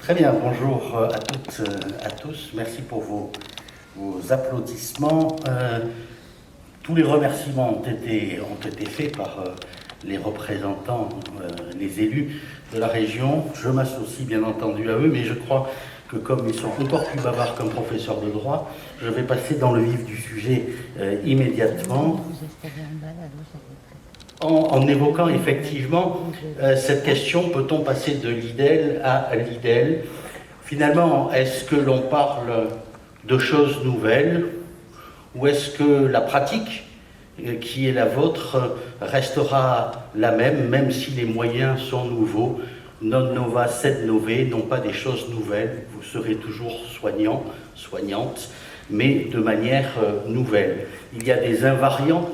Très bien, bonjour à toutes, à tous. Merci pour vos applaudissements. Tous les remerciements ont été faits par les représentants, les élus de la région. Je m'associe bien entendu à eux, mais je crois que comme ils sont encore plus bavards qu'un professeur de droit, je vais passer dans le vif du sujet immédiatement. En évoquant effectivement cette question, peut-on passer de l'IDEL à l'IDEL? Finalement, est-ce que l'on parle de choses nouvelles ou est-ce que la pratique qui est la vôtre restera la même, même si les moyens sont nouveaux? Non nova sed novae, non pas des choses nouvelles, vous serez toujours soignant, soignante, mais de manière nouvelle. Il y a des invariants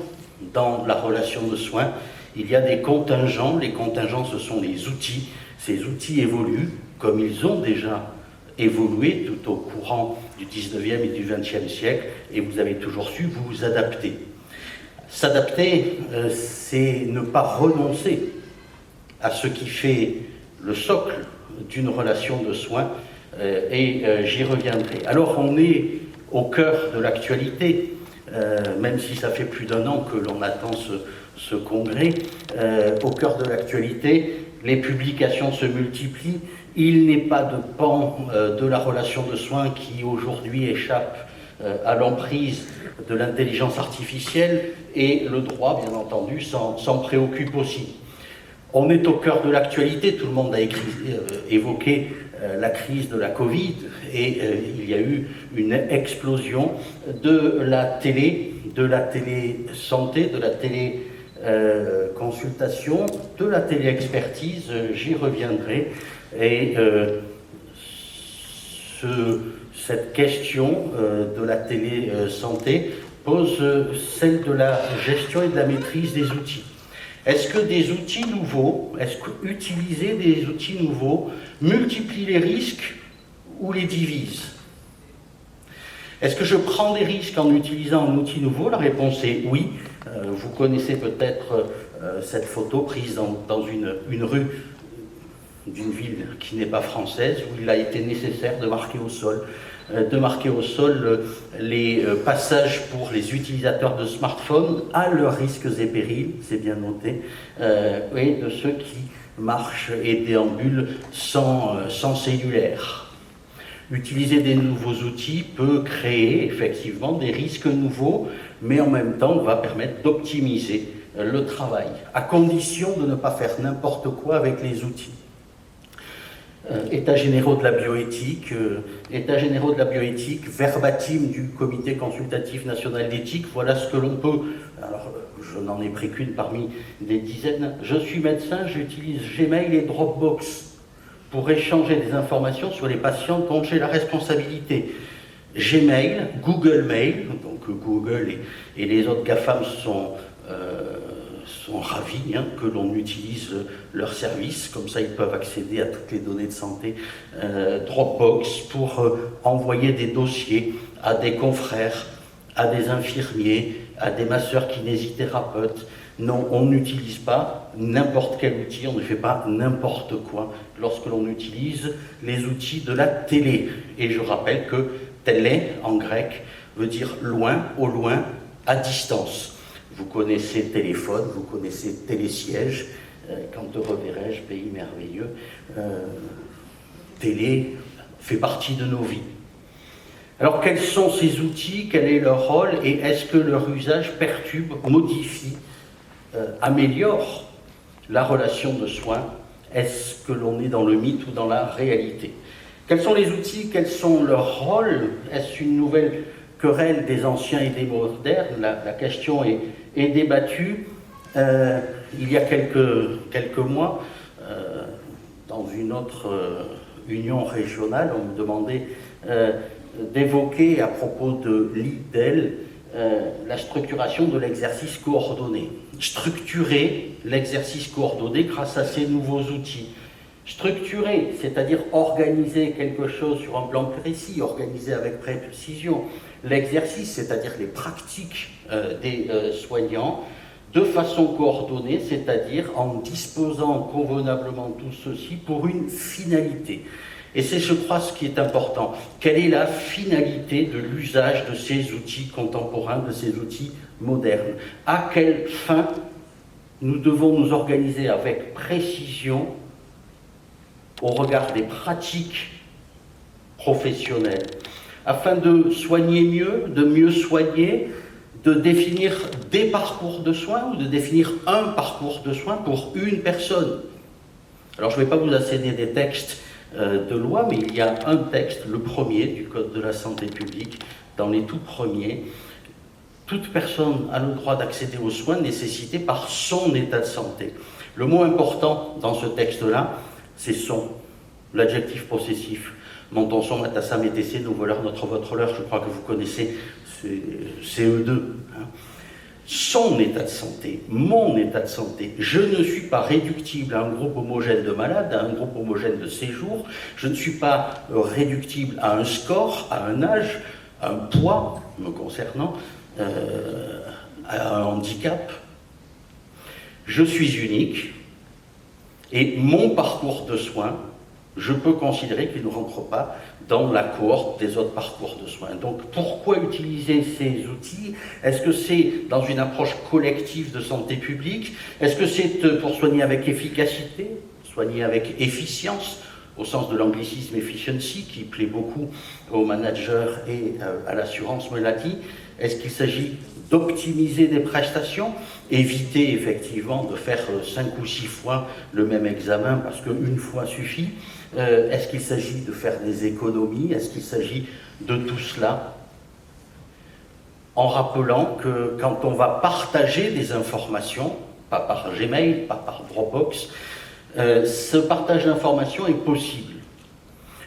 dans la relation de soins, il y a des contingents. Les contingents, ce sont les outils. Ces outils évoluent, comme ils ont déjà évolué tout au courant du 19e et du 20e siècle, et vous avez toujours su vous adapter. S'adapter, c'est ne pas renoncer à ce qui fait le socle d'une relation de soins, et j'y reviendrai. Alors, on est au cœur de l'actualité, même si ça fait plus d'1 an que l'on attend ce congrès, au cœur de l'actualité, les publications se multiplient. Il n'est pas de pan de la relation de soins qui aujourd'hui échappe à l'emprise de l'intelligence artificielle, et le droit, bien entendu, s'en préoccupe aussi. On est au cœur de l'actualité, tout le monde a évoqué la crise de la Covid, et il y a eu une explosion de la télé-santé, de la télé-consultation, de la télé-expertise, j'y reviendrai. Et cette question de la télé-santé pose celle de la gestion et de la maîtrise des outils. Est-ce que des outils nouveaux, est-ce qu'utiliser des outils nouveaux multiplie les risques ou les divise? Est-ce que je prends des risques en utilisant un outil nouveau? La réponse est oui. Vous connaissez peut-être cette photo prise dans une rue d'une ville qui n'est pas française, où il a été nécessaire de marquer au sol les passages pour les utilisateurs de smartphones à leurs risques et périls, c'est bien noté, et de ceux qui marchent et déambulent sans cellulaire. Utiliser des nouveaux outils peut créer effectivement des risques nouveaux, mais en même temps va permettre d'optimiser le travail, à condition de ne pas faire n'importe quoi avec les outils. États généraux de la bioéthique, verbatim du Comité consultatif national d'éthique, voilà ce que l'on peut. Alors, je n'en ai pris qu'une parmi des dizaines. Je suis médecin, j'utilise Gmail et Dropbox pour échanger des informations sur les patients dont j'ai la responsabilité. Gmail, Google Mail, donc Google et les autres GAFAM sont ravis que l'on utilise leurs services, comme ça ils peuvent accéder à toutes les données de santé. Dropbox pour envoyer des dossiers à des confrères, à des infirmiers, à des masseurs-kinésithérapeutes. Non, on n'utilise pas n'importe quel outil, on ne fait pas n'importe quoi lorsque l'on utilise les outils de la télé. Et je rappelle que télé, en grec, veut dire loin, au loin, à distance. Vous connaissez téléphone, vous connaissez télésiège, quand te reverrai-je, pays merveilleux. Télé fait partie de nos vies. Alors quels sont ces outils, quel est leur rôle, et est-ce que leur usage perturbe, modifie, améliore la relation de soins? Est-ce que l'on est dans le mythe ou dans la réalité? Quels sont les outils, quels sont leurs rôles? Est-ce une nouvelle querelle des anciens et des modernes? La question est débattue. Il y a quelques mois, dans une autre union régionale, on me demandait d'évoquer à propos de l'IDEL la structuration de l'exercice coordonné. Structurer l'exercice coordonné grâce à ces nouveaux outils. Structurer, c'est-à-dire organiser quelque chose sur un plan précis, organiser avec précision l'exercice, c'est-à-dire les pratiques des soignants, de façon coordonnée, c'est-à-dire en disposant convenablement tout ceci pour une finalité. Et c'est, je crois, ce qui est important. Quelle est la finalité de l'usage de ces outils contemporains, de ces outils modernes? À quelle fin nous devons nous organiser avec précision au regard des pratiques professionnelles, afin de soigner mieux, de mieux soigner, de définir des parcours de soins ou de définir un parcours de soins pour une personne. Alors je ne vais pas vous asséner des textes de loi, mais il y a un texte, le premier du Code de la santé publique, dans les tout premiers. Toute personne a le droit d'accéder aux soins nécessités par son état de santé. Le mot important dans ce texte-là, c'est son, l'adjectif possessif. Montons son, matassa, métessé, nos voleurs, notre, votre, leur, je crois que vous connaissez CE2. Hein. Son état de santé, mon état de santé. Je ne suis pas réductible à un groupe homogène de malades, à un groupe homogène de séjour. Je ne suis pas réductible à un score, à un âge, à un poids, me concernant, à un handicap. Je suis unique et mon parcours de soins, je peux considérer qu'il ne rentre pas dans la cohorte des autres parcours de soins. Donc pourquoi utiliser ces outils? Est-ce que c'est dans une approche collective de santé publique? Est-ce que c'est pour soigner avec efficacité, soigner avec efficience, au sens de l'anglicisme efficiency, qui plaît beaucoup aux managers et à l'assurance maladie? Est-ce qu'il s'agit d'optimiser des prestations, éviter effectivement de faire 5 ou 6 fois le même examen parce qu'une fois suffit? Est-ce qu'il s'agit de faire des économies? Est-ce qu'il s'agit de tout cela? En rappelant que quand on va partager des informations, pas par Gmail, pas par Dropbox, ce partage d'informations est possible.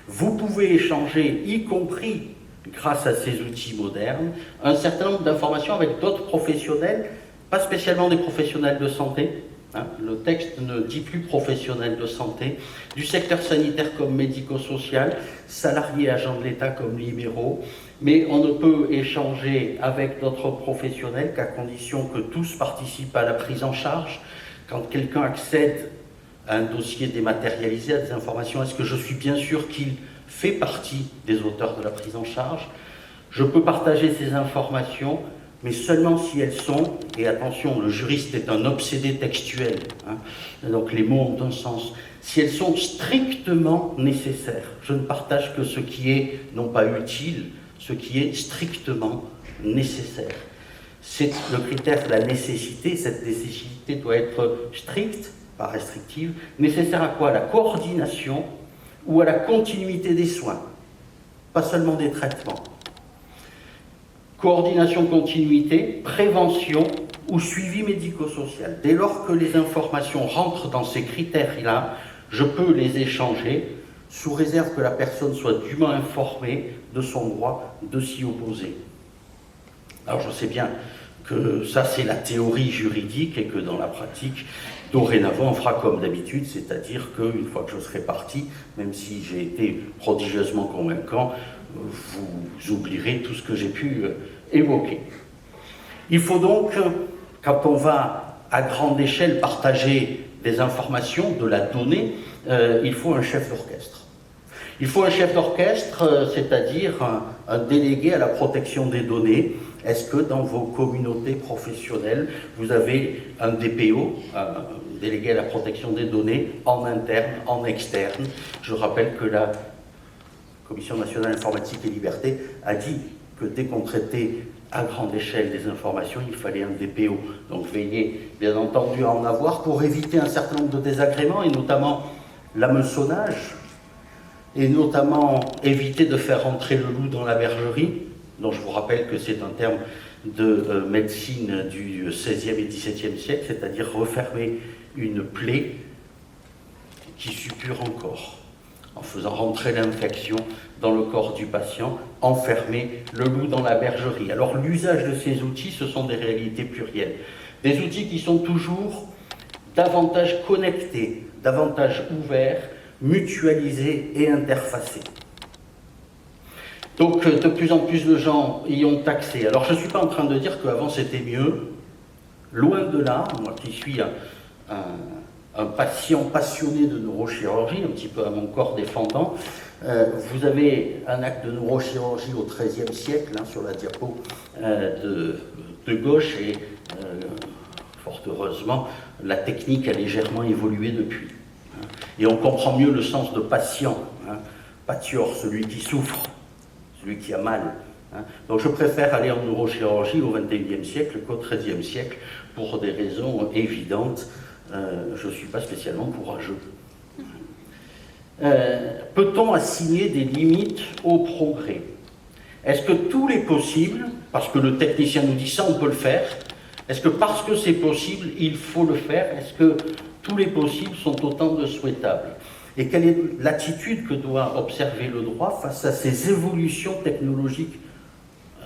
Vous pouvez échanger, y compris grâce à ces outils modernes, un certain nombre d'informations avec d'autres professionnels, pas spécialement des professionnels de santé, hein, le texte ne dit plus professionnels de santé, du secteur sanitaire comme médico-social, salariés agents de l'État comme libéraux, mais on ne peut échanger avec d'autres professionnels qu'à condition que tous participent à la prise en charge. Quand quelqu'un accède à un dossier dématérialisé, à des informations, est-ce que je suis bien sûr qu'il fait partie des auteurs de la prise en charge? Je peux partager ces informations, mais seulement si elles sont, et attention, le juriste est un obsédé textuel, hein, donc les mots ont un sens, si elles sont strictement nécessaires. Je ne partage que ce qui est, non pas utile, ce qui est strictement nécessaire. C'est le critère de la nécessité, cette nécessité doit être stricte, pas restrictive, nécessaire à quoi? À la coordination ou à la continuité des soins, pas seulement des traitements. Coordination, continuité, prévention ou suivi médico-social. Dès lors que les informations rentrent dans ces critères-là, je peux les échanger sous réserve que la personne soit dûment informée de son droit de s'y opposer. Alors je sais bien que ça c'est la théorie juridique et que dans la pratique, dorénavant on fera comme d'habitude, c'est-à-dire qu'une fois que je serai parti, même si j'ai été prodigieusement convaincant, vous oublierez tout ce que j'ai pu évoquer. Il faut donc, quand on va à grande échelle partager des informations, de la donnée, il faut un chef d'orchestre. Il faut un chef d'orchestre, c'est-à-dire un délégué à la protection des données. Est-ce que dans vos communautés professionnelles, vous avez un DPO, un délégué à la protection des données, en interne, en externe? Je rappelle que la Commission nationale informatique et liberté a dit que dès qu'on traitait à grande échelle des informations, il fallait un DPO. Donc veillez bien entendu à en avoir pour éviter un certain nombre de désagréments, et notamment l'hameçonnage, et notamment éviter de faire entrer le loup dans la bergerie, dont je vous rappelle que c'est un terme de médecine du XVIe et XVIIe siècle, c'est-à-dire refermer une plaie qui suppure encore, en faisant rentrer l'infection dans le corps du patient, enfermer le loup dans la bergerie. Alors l'usage de ces outils, ce sont des réalités plurielles. Des outils qui sont toujours davantage connectés, davantage ouverts, mutualisés et interfacés. Donc de plus en plus de gens y ont accès. Alors je ne suis pas en train de dire qu'avant c'était mieux, loin de là, moi qui suis un un patient passionné de neurochirurgie, un petit peu à mon corps défendant. Vous avez un acte de neurochirurgie au XIIIe siècle, hein, sur la diapo de gauche, et fort heureusement, la technique a légèrement évolué depuis. Hein, et on comprend mieux le sens de patient, hein, patior, celui qui souffre, celui qui a mal. Hein. Donc je préfère aller en neurochirurgie au XXIe siècle qu'au XIIIe siècle, pour des raisons évidentes. Je ne suis pas spécialement courageux. Peut-on assigner des limites au progrès? Est-ce que tout est possible, parce que le technicien nous dit ça, on peut le faire? Est-ce que parce que c'est possible, il faut le faire? Est-ce que tous les possibles sont autant de souhaitables? Et quelle est l'attitude que doit observer le droit face à ces évolutions technologiques,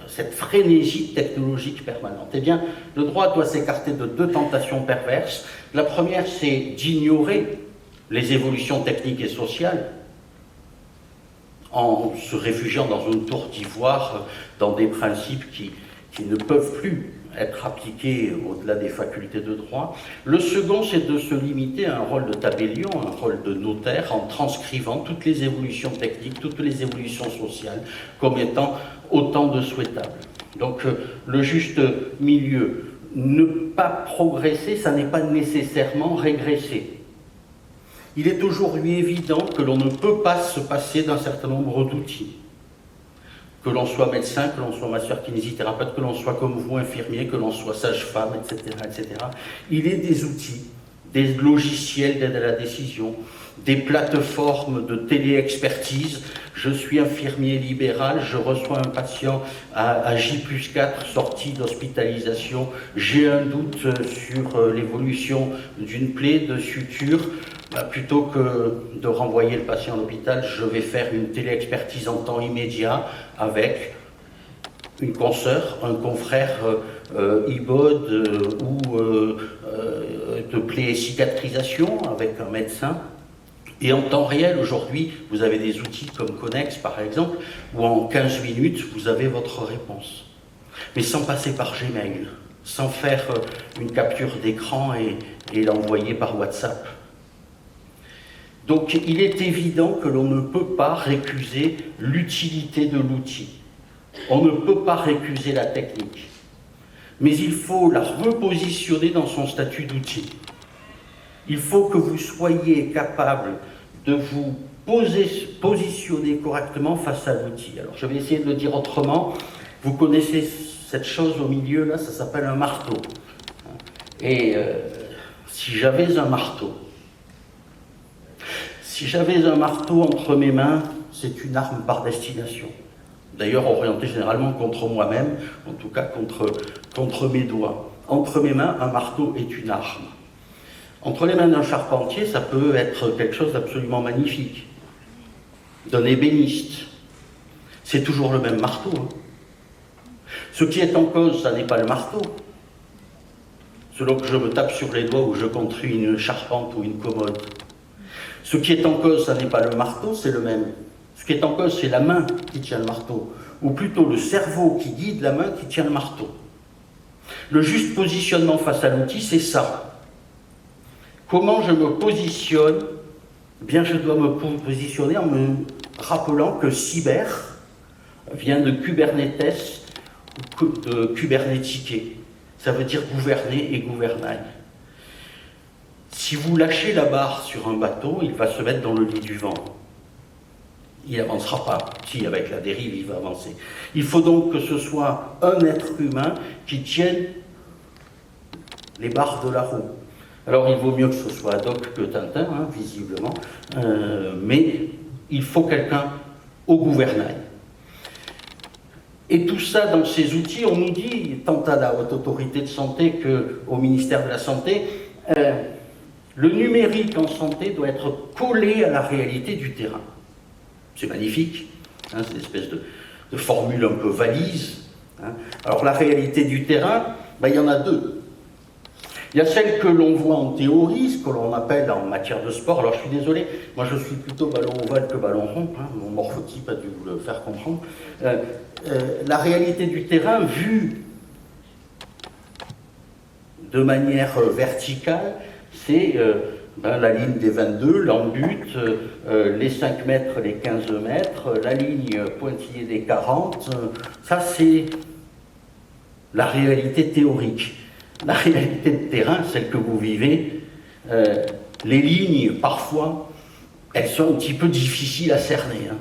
cette frénésie technologique permanente? Eh bien, le droit doit s'écarter de deux tentations perverses. La première, c'est d'ignorer les évolutions techniques et sociales en se réfugiant dans une tour d'ivoire, dans des principes qui ne peuvent plus être appliqués au-delà des facultés de droit. Le second, c'est de se limiter à un rôle de tabellion, un rôle de notaire, en transcrivant toutes les évolutions techniques, toutes les évolutions sociales, comme étant autant de souhaitables. Donc, le juste milieu, ne pas progresser, ça n'est pas nécessairement régresser. Il est aujourd'hui évident que l'on ne peut pas se passer d'un certain nombre d'outils. Que l'on soit médecin, que l'on soit masseur-kinésithérapeute, que l'on soit comme vous infirmier, que l'on soit sage-femme, etc., etc. Il est des outils, des logiciels d'aide à la décision, des plateformes de téléexpertise. Je suis infirmier libéral, je reçois un patient à J+4, sorti d'hospitalisation, j'ai un doute sur l'évolution d'une plaie, de suture. Plutôt que de renvoyer le patient à l'hôpital, je vais faire une téléexpertise en temps immédiat avec une consoeur, un confrère IBOD ou de plaie et cicatrisation avec un médecin. Et en temps réel, aujourd'hui, vous avez des outils comme Connex, par exemple, où en 15 minutes, vous avez votre réponse. Mais sans passer par Gmail, sans faire une capture d'écran et l'envoyer par WhatsApp. Donc il est évident que l'on ne peut pas récuser l'utilité de l'outil. On ne peut pas récuser la technique. Mais il faut la repositionner dans son statut d'outil. Il faut que vous soyez capable de vous positionner correctement face à l'outil. Alors je vais essayer de le dire autrement. Vous connaissez cette chose au milieu, là, ça s'appelle un marteau. Et si j'avais un marteau, entre mes mains, c'est une arme par destination. D'ailleurs, orientée généralement contre moi-même, en tout cas contre mes doigts. Entre mes mains, un marteau est une arme. Entre les mains d'un charpentier, ça peut être quelque chose d'absolument magnifique. D'un ébéniste. C'est toujours le même marteau. Hein. Ce qui est en cause, ça n'est pas le marteau. Selon que je me tape sur les doigts ou je construis une charpente ou une commode. Ce qui est en cause, ça n'est pas le marteau, c'est le même. Ce qui est en cause, c'est la main qui tient le marteau, ou plutôt le cerveau qui guide la main qui tient le marteau. Le juste positionnement face à l'outil, c'est ça. Comment je me positionne? Eh bien, je dois me positionner en me rappelant que cyber vient de Kubernetes, de kubernetiquer. Ça veut dire gouverner et gouvernail. Si vous lâchez la barre sur un bateau, il va se mettre dans le lit du vent. Il n'avancera pas. Si, avec la dérive, il va avancer. Il faut donc que ce soit un être humain qui tienne les barres de la roue. Alors, il vaut mieux que ce soit Haddock que Tintin, hein, visiblement, mais il faut quelqu'un au gouvernail. Et tout ça, dans ces outils, on nous dit, tant à la Haute Autorité de Santé qu'au ministère de la Santé, le numérique en santé doit être collé à la réalité du terrain. C'est magnifique, hein, c'est une espèce de formule un peu valise. Hein. Alors la réalité du terrain, il y en a deux. Il y a celle que l'on voit en théorie, ce que l'on appelle en matière de sport. Alors je suis désolé, moi je suis plutôt ballon ovale que ballon rond, hein, mon morphotype a dû vous le faire comprendre. La réalité du terrain vue de manière verticale, c'est la ligne des 22, l'embut, les 5 mètres, les 15 mètres, la ligne pointillée des 40, ça c'est la réalité théorique. La réalité de terrain, celle que vous vivez, les lignes, parfois, elles sont un petit peu difficiles à cerner. Hein.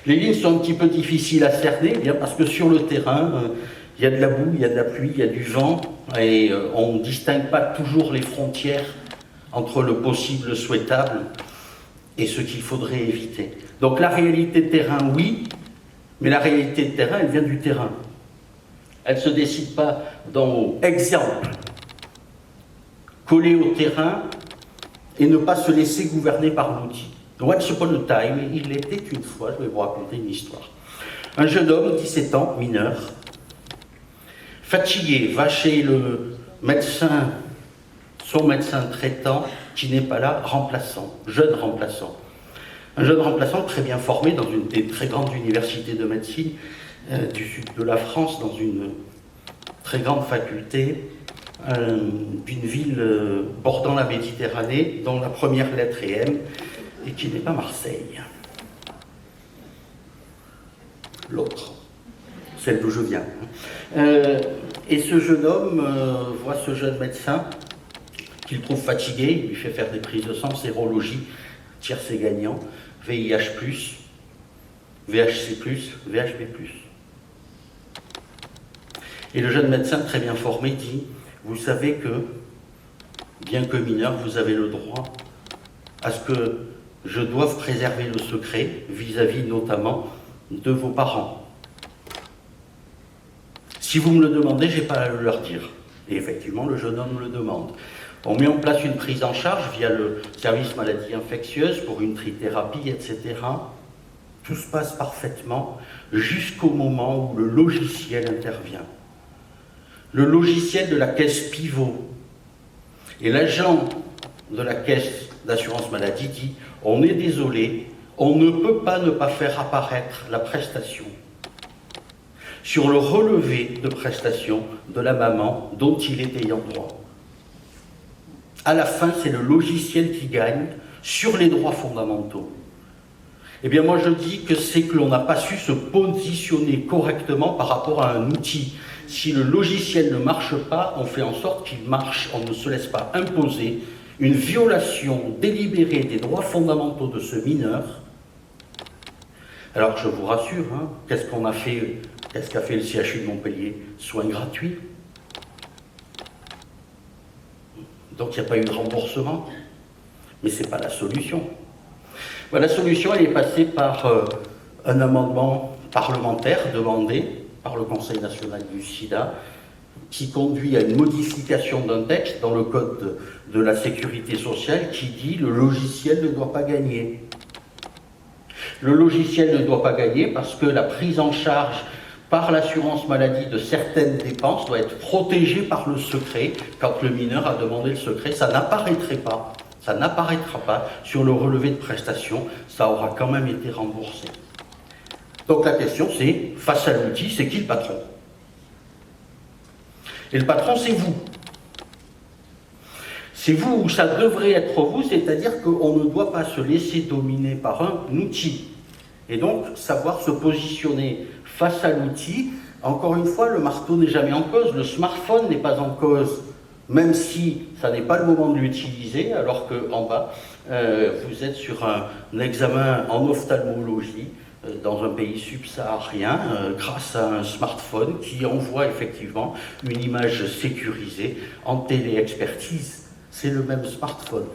Les lignes sont un petit peu difficiles à cerner, bien parce que sur le terrain, il y a de la boue, il y a de la pluie, il y a du vent, et on ne distingue pas toujours les frontières entre le possible, le souhaitable, et ce qu'il faudrait éviter. Donc la réalité de terrain, oui, mais la réalité de terrain, elle vient du terrain. Elle ne se décide pas d'en haut. Exemple, coller au terrain et ne pas se laisser gouverner par l'outil. Once upon a time, il était une fois, je vais vous raconter une histoire. Un jeune homme, 17 ans, mineur, fatigué, va chez le médecin, son médecin traitant, qui n'est pas là, remplaçant, jeune remplaçant. Un jeune remplaçant très bien formé dans une des très grandes universités de médecine du sud de la France, dans une très grande faculté d'une ville bordant la Méditerranée, dont la première lettre est M, et qui n'est pas Marseille. L'autre, celle d'où je viens. Et ce jeune homme voit ce jeune médecin qu'il trouve fatigué, il lui fait faire des prises de sang, sérologie, tiercé gagnant, VIH+, VHC+, VHP+. Et le jeune médecin, très bien formé, dit « Vous savez que, bien que mineur, vous avez le droit à ce que je doive préserver le secret vis-à-vis notamment de vos parents. Si vous me le demandez, je n'ai pas à le leur dire. » Et effectivement, le jeune homme le demande. On met en place une prise en charge via le service maladies infectieuses pour une trithérapie, etc. Tout se passe parfaitement jusqu'au moment où le logiciel intervient. Le logiciel de la caisse pivot. Et l'agent de la caisse d'assurance maladie dit « On est désolé, on ne peut pas ne pas faire apparaître la prestation sur le relevé de prestation de la maman dont il est ayant droit. » À la fin, c'est le logiciel qui gagne sur les droits fondamentaux. Eh bien, moi, je dis que c'est que l'on n'a pas su se positionner correctement par rapport à un outil. Si le logiciel ne marche pas, on fait en sorte qu'il marche. On ne se laisse pas imposer une violation délibérée des droits fondamentaux de ce mineur. Alors, je vous rassure, hein, qu'est-ce qu'a fait le CHU de Montpellier? Soins gratuits. Donc, il n'y a pas eu de remboursement. Mais ce n'est pas la solution. La solution, elle est passée par un amendement parlementaire demandé par le Conseil national du sida, qui conduit à une modification d'un texte dans le Code de la sécurité sociale qui dit « le logiciel ne doit pas gagner ». Le logiciel ne doit pas gagner parce que la prise en charge par l'assurance maladie de certaines dépenses doit être protégée par le secret. Quand le mineur a demandé le secret, ça n'apparaîtra pas sur le relevé de prestations, ça aura quand même été remboursé. Donc la question c'est, face à l'outil, c'est qui le patron? Et le patron, c'est vous. C'est vous, ou ça devrait être vous, c'est-à-dire qu'on ne doit pas se laisser dominer par un outil. Et donc, savoir se positionner face à l'outil. Encore une fois, le marteau n'est jamais en cause, le smartphone n'est pas en cause, même si ça n'est pas le moment de l'utiliser, alors qu'en bas, vous êtes sur un examen en ophtalmologie, dans un pays subsaharien, grâce à un smartphone qui envoie effectivement une image sécurisée en téléexpertise. C'est le même smartphone.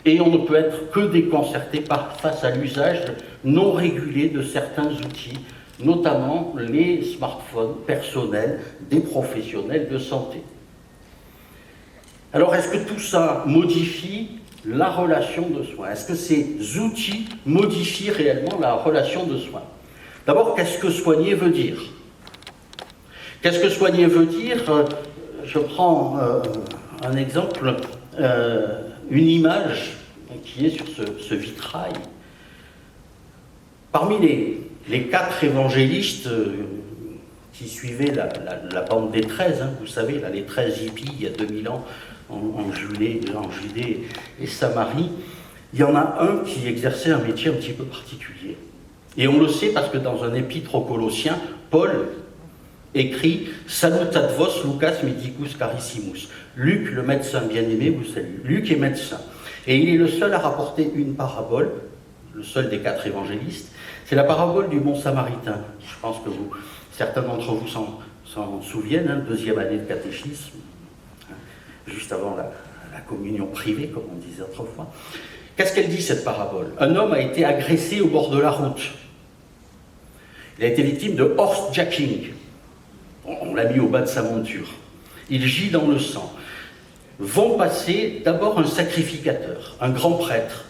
Et on ne peut être que déconcerté face à l'usage non régulé de certains outils, notamment les smartphones personnels des professionnels de santé. Alors, est-ce que tout ça modifie la relation de soins? Est-ce que ces outils modifient réellement la relation de soins? D'abord, qu'est-ce que soigner veut dire? Qu'est-ce que soigner veut dire? Je prends un exemple, une image qui est sur ce vitrail. Parmi les 4 évangélistes qui suivaient la bande des 13, hein, vous savez, là, les 13 hippies, il y a 2000 ans, en Judée et Samarie, il y en a un qui exerçait un métier un petit peu particulier. Et on le sait parce que dans un épître aux Colossiens, Paul écrit « Salutat vos Lucas medicus carissimus ». Luc, le médecin bien-aimé, vous salue. Luc est médecin. Et il est le seul à rapporter une parabole, le seul des 4 évangélistes. C'est la parabole du bon samaritain. Je pense que certains d'entre vous s'en souviennent, deuxième année de catéchisme, juste avant la communion privée, comme on disait autrefois. Qu'est-ce qu'elle dit, cette parabole? Un homme a été agressé au bord de la route. Il a été victime de horsejacking. On l'a mis au bas de sa monture. Il gît dans le sang. Vont passer d'abord un sacrificateur, un grand prêtre,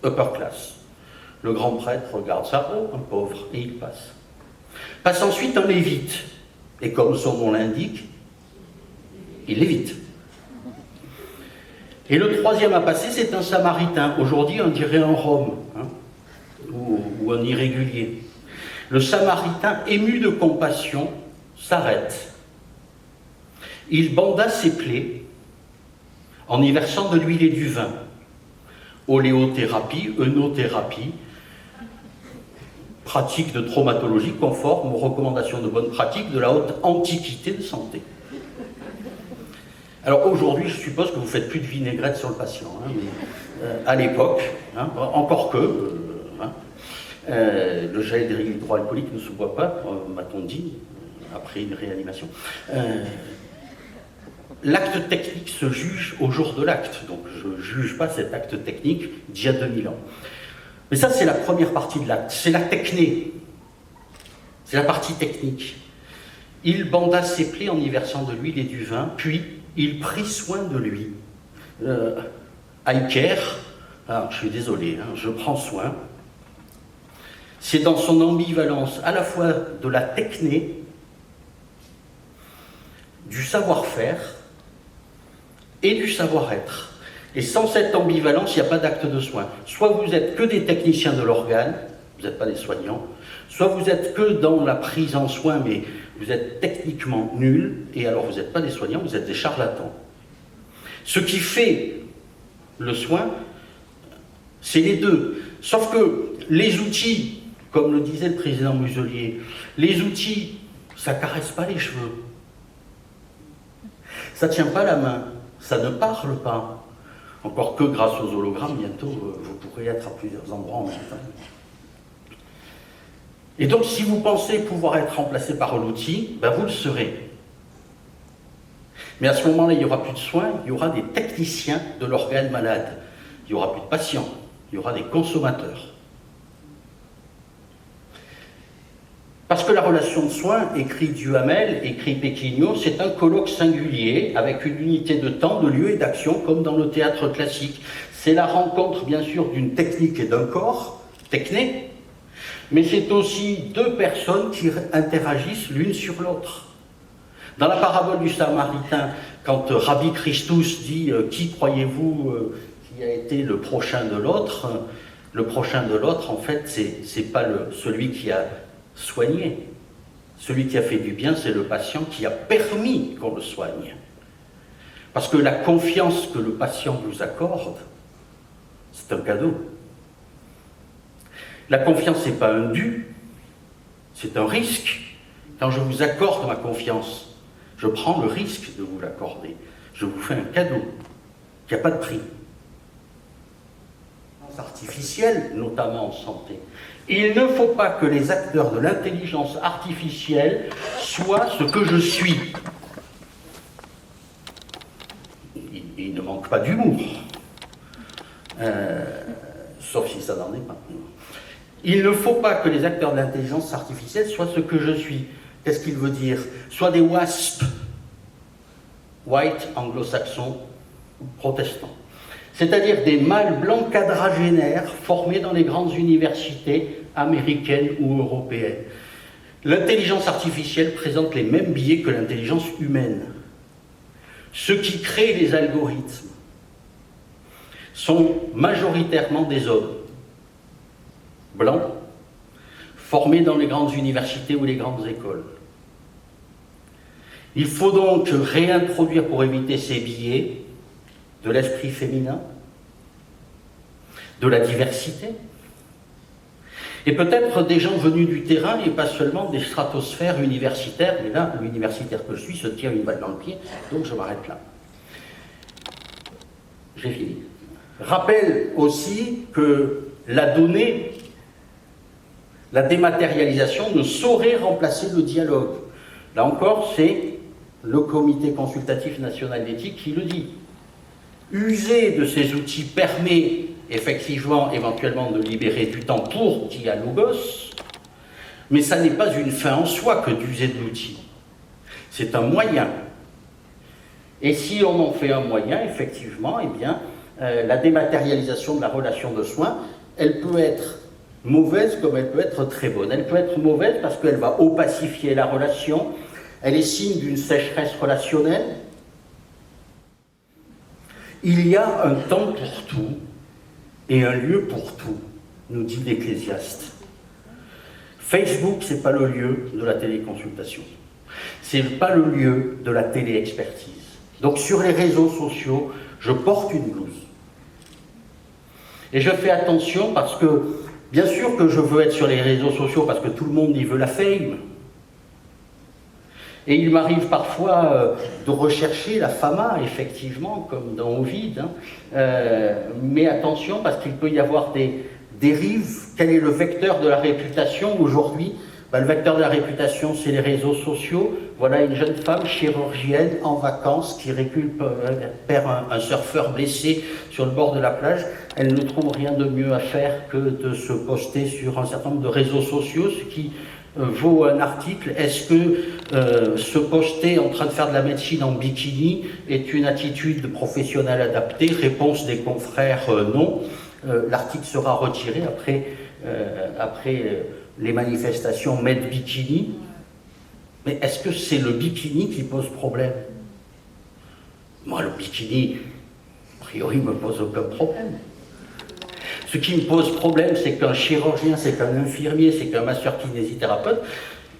upper class. Le grand prêtre regarde ça, oh, un pauvre, et il passe. Passe ensuite un lévite. Et comme son nom l'indique, il lévite. Et le troisième à passer, c'est un samaritain. Aujourd'hui, on dirait un Rome, ou un irrégulier. Le samaritain, ému de compassion, s'arrête. Il banda ses plaies en y versant de l'huile et du vin. Oléothérapie, œnothérapie, pratique de traumatologie conforme aux recommandations de bonne pratique de la haute antiquité de santé. Alors aujourd'hui, je suppose que vous ne faites plus de vinaigrette sur le patient, mais à l'époque, encore que, le gel hydroalcoolique ne se boit pas, m'a-t-on dit, après une réanimation. L'acte technique se juge au jour de l'acte, donc je ne juge pas cet acte technique d'il y a 2000 ans. Mais ça, c'est la première partie de l'acte, c'est la techné, c'est la partie technique. Il banda ses plaies en y versant de l'huile et du vin, puis il prit soin de lui. I care, alors je suis désolé, je prends soin. C'est dans son ambivalence à la fois de la techné, du savoir-faire et du savoir-être. Et sans cette ambivalence, il n'y a pas d'acte de soin. Soit vous n'êtes que des techniciens de l'organe, vous n'êtes pas des soignants, soit vous n'êtes que dans la prise en soin, mais vous êtes techniquement nuls, et alors vous n'êtes pas des soignants, vous êtes des charlatans. Ce qui fait le soin, c'est les deux. Sauf que les outils, comme le disait le président Muselier, les outils, ça ne caresse pas les cheveux. Ça ne tient pas la main, ça ne parle pas. Encore que grâce aux hologrammes, bientôt, vous pourrez être à plusieurs endroits en même temps. Et donc, si vous pensez pouvoir être remplacé par l'outil, ben vous le serez. Mais à ce moment-là, il n'y aura plus de soins, il y aura des techniciens de l'organe malade. Il n'y aura plus de patients, il y aura des consommateurs. Parce que la relation de soins, écrit Duhamel, écrit Péquignot, c'est un colloque singulier avec une unité de temps, de lieu et d'action, comme dans le théâtre classique. C'est la rencontre, bien sûr, d'une technique et d'un corps, techné, mais c'est aussi deux personnes qui interagissent l'une sur l'autre. Dans la parabole du Samaritain, quand Rabbi Christus dit « Qui croyez-vous qui a été le prochain de l'autre ?» Le prochain de l'autre, en fait, c'est pas celui qui a soigné. Celui qui a fait du bien, c'est le patient qui a permis qu'on le soigne. Parce que la confiance que le patient vous accorde, c'est un cadeau. La confiance, ce n'est pas un dû, c'est un risque. Quand je vous accorde ma confiance, je prends le risque de vous l'accorder. Je vous fais un cadeau qui n'a pas de prix. Artificielle, notamment en santé. Il ne faut pas que les acteurs de l'intelligence artificielle soient ce que je suis. Il ne manque pas d'humour. Sauf si ça n'en est pas. Il ne faut pas que les acteurs de l'intelligence artificielle soient ce que je suis. Qu'est-ce qu'il veut dire? Soit des WASP, white, anglo-saxon, protestants. C'est-à-dire des mâles blancs quadragénaires formés dans les grandes universités américaines ou européennes. L'intelligence artificielle présente les mêmes biais que l'intelligence humaine. Ceux qui créent les algorithmes sont majoritairement des hommes blancs, formés dans les grandes universités ou les grandes écoles. Il faut donc réintroduire, pour éviter ces biais, de l'esprit féminin, de la diversité, et peut-être des gens venus du terrain et pas seulement des stratosphères universitaires, mais là, l'universitaire que je suis se tire une balle dans le pied, donc je m'arrête là. J'ai fini. Rappelle aussi que la donnée, la dématérialisation ne saurait remplacer le dialogue. Là encore, c'est le Comité consultatif national d'éthique qui le dit. User de ces outils permet effectivement, éventuellement, de libérer du temps pour dialogos, mais ça n'est pas une fin en soi que d'user de l'outil. C'est un moyen. Et si on en fait un moyen, effectivement, eh bien, la dématérialisation de la relation de soins, elle peut être mauvaise comme elle peut être très bonne. Elle peut être mauvaise parce qu'elle va opacifier la relation, elle est signe d'une sécheresse relationnelle. Il y a un temps pour tout et un lieu pour tout, nous dit l'Ecclésiaste. Facebook, ce n'est pas le lieu de la téléconsultation. Ce n'est pas le lieu de la téléexpertise. Donc sur les réseaux sociaux, je porte une blouse. Et je fais attention parce que, bien sûr que je veux être sur les réseaux sociaux parce que tout le monde y veut la fame. Et il m'arrive parfois de rechercher la fama, effectivement, comme dans Ovide. Mais attention, parce qu'il peut y avoir des dérives. Quel est le vecteur de la réputation aujourd'hui? Le vecteur de la réputation, c'est les réseaux sociaux. Voilà une jeune femme chirurgienne en vacances qui récupère un surfeur blessé sur le bord de la plage. Elle ne trouve rien de mieux à faire que de se poster sur un certain nombre de réseaux sociaux, ce qui vaut un article. Est-ce que se poster en train de faire de la médecine en bikini est une attitude professionnelle adaptée? Réponse des confrères, non. L'article sera retiré après les manifestations Made Bikini. Mais est-ce que c'est le bikini qui pose problème? Moi, le bikini, a priori, ne me pose aucun problème. Ce qui me pose problème, c'est qu'un chirurgien, c'est qu'un infirmier, c'est qu'un masseur-kinésithérapeute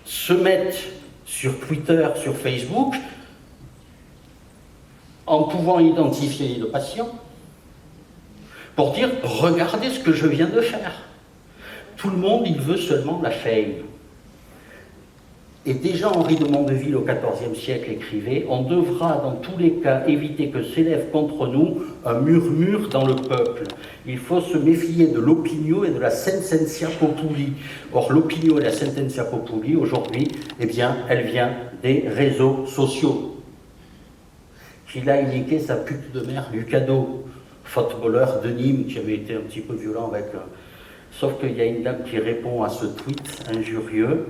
se mettent sur Twitter, sur Facebook, en pouvant identifier le patient, pour dire « Regardez ce que je viens de faire ». Tout le monde, il veut seulement la fame. Et déjà Henri de Mondeville, au XIVe siècle, écrivait « On devra, dans tous les cas, éviter que s'élève contre nous un murmure dans le peuple. Il faut se méfier de l'opinio et de la sententia populi. » Or, l'opinio et la sententia populi, aujourd'hui, eh bien, elle vient des réseaux sociaux. Qu'il a indiqué sa pute de mère, Lucado, footballeur de Nîmes, qui avait été un petit peu violent avec... Sauf qu'il y a une dame qui répond à ce tweet injurieux.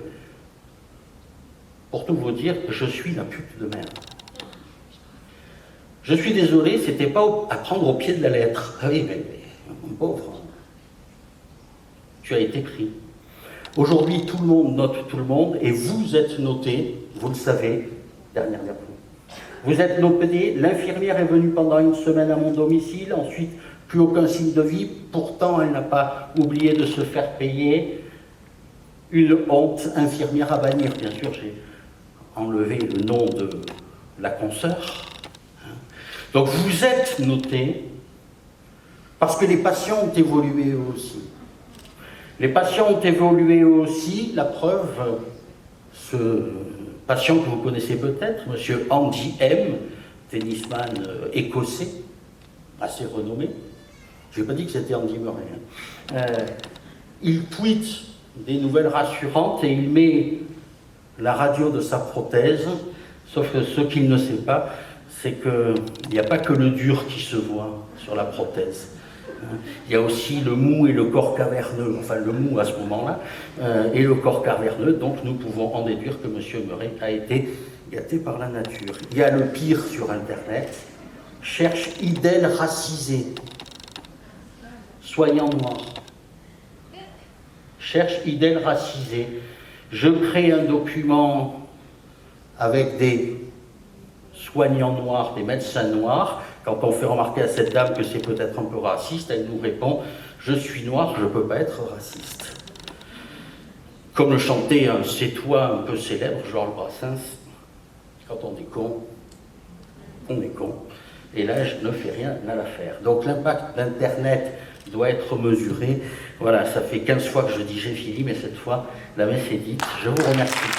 Pour tout vous dire, je suis la pute de merde. Je suis désolé, c'était pas à prendre au pied de la lettre. Ah oui, mais mon pauvre, tu as été pris. Aujourd'hui, tout le monde note tout le monde, et vous êtes noté, vous le savez, dernière diapo. Vous êtes noté, l'infirmière est venue pendant une semaine à mon domicile, ensuite plus aucun signe de vie, pourtant elle n'a pas oublié de se faire payer. Une honte, infirmière à bannir, bien sûr, j'ai enlevé le nom de la consoeur. Donc vous êtes noté, parce que les patients ont évolué eux aussi. Les patients ont évolué eux aussi, la preuve, ce patient que vous connaissez peut-être, M. Andy M., tennisman écossais, assez renommé. Je n'ai pas dit que c'était Andy Murray. Il tweet des nouvelles rassurantes et il met la radio de sa prothèse, sauf que ce qu'il ne sait pas, c'est qu'il n'y a pas que le dur qui se voit sur la prothèse. Il y a aussi le mou et le corps caverneux, enfin le mou à ce moment-là, et le corps caverneux, donc nous pouvons en déduire que M. Murray a été gâté par la nature. Il y a le pire sur Internet, cherche idèle racisée, soignant noir. Cherche idèle racisée. Je crée un document avec des soignants noirs, des médecins noirs. Quand on fait remarquer à cette dame que c'est peut-être un peu raciste, elle nous répond « Je suis noir, je ne peux pas être raciste ». Comme le chantait un Sétois un peu célèbre, Georges Brassens, quand on est con, on est con. et là, je ne fais rien à l'affaire. Donc l'impact d'Internet doit être mesuré. Voilà, ça fait 15 fois que je dis j'ai fini, mais cette fois, la messe est dite. Je vous remercie.